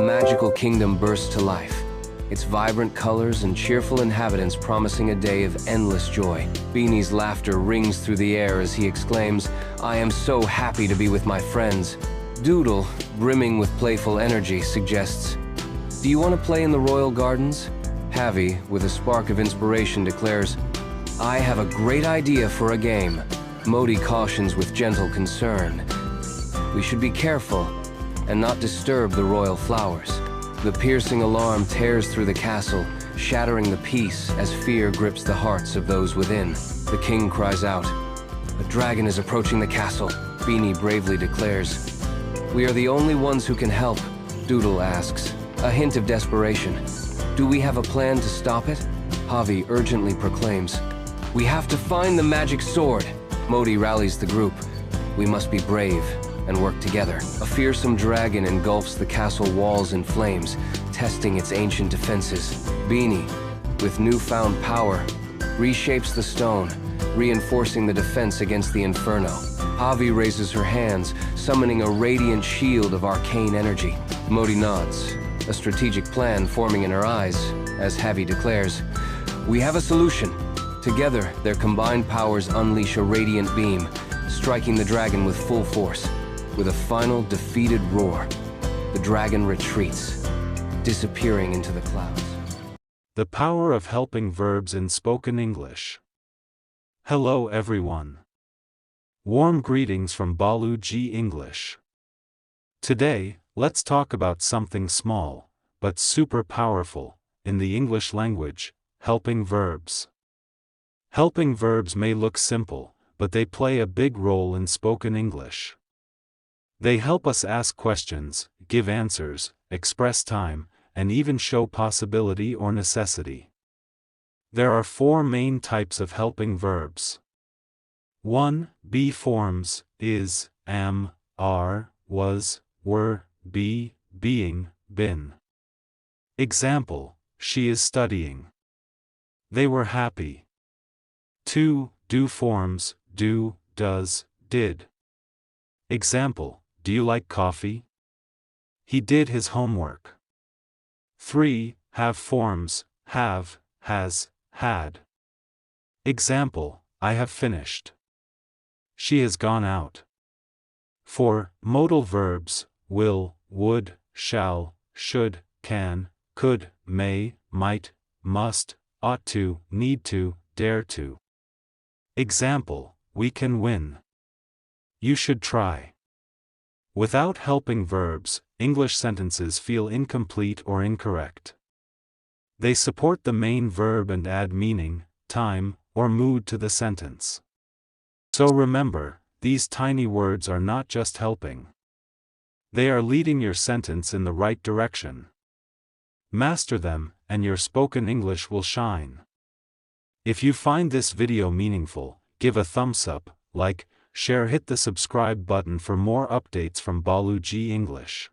Magical kingdom bursts to life, its vibrant colors and cheerful inhabitants promising a day of endless joy. Beanie's laughter rings through the air as he exclaims, "I am so happy to be with my friends." Doodle, brimming with playful energy, suggests, "Do you want to play in the royal gardens?" Javi, with a spark of inspiration, declares, "I have a great idea for a game." Modi cautions with gentle concern, "We should be careful and not disturb the royal flowers." The piercing alarm tears through the castle, shattering the peace as fear grips the hearts of those within. The king cries out, "A dragon is approaching the castle," Beanie bravely declares. "We are the only ones who can help," Doodle asks, a hint of desperation. "Do we have a plan to stop it?" Javi urgently proclaims, "We have to find the magic sword." Modi rallies the group. "We must be brave and work together." A fearsome dragon engulfs the castle walls in flames, testing its ancient defenses. Beanie, with newfound power, reshapes the stone, reinforcing the defense against the inferno. Javi raises her hands, summoning a radiant shield of arcane energy. Modi nods, a strategic plan forming in her eyes, as Javi declares, "We have a solution." Together, their combined powers unleash a radiant beam, striking the dragon with full force. With a final defeated roar, the dragon retreats, disappearing into the clouds. The power of helping verbs in spoken English. Hello everyone. Warm greetings from Balu G English. Today, let's talk about something small, but super powerful, in the English language, helping verbs. Helping verbs may look simple, but they play a big role in spoken English. They help us ask questions, give answers, express time, and even show possibility or necessity. There are 4 main types of helping verbs. 1. Be forms, is, am, are, was, were, be, being, been. Example, she is studying. They were happy. 2. Do forms, do, does, did. Example, do you like coffee? He did his homework. 3. Have forms, have, has, had. Example, I have finished. She has gone out. 4. Modal verbs, will, would, shall, should, can, could, may, might, must, ought to, need to, dare to. Example, we can win. You should try. Without helping verbs, English sentences feel incomplete or incorrect. They support the main verb and add meaning, time, or mood to the sentence. So remember, these tiny words are not just helping. They are leading your sentence in the right direction. Master them, and your spoken English will shine. If you find this video meaningful, give a thumbs up, like, share, hit the subscribe button for more updates from Balu G English.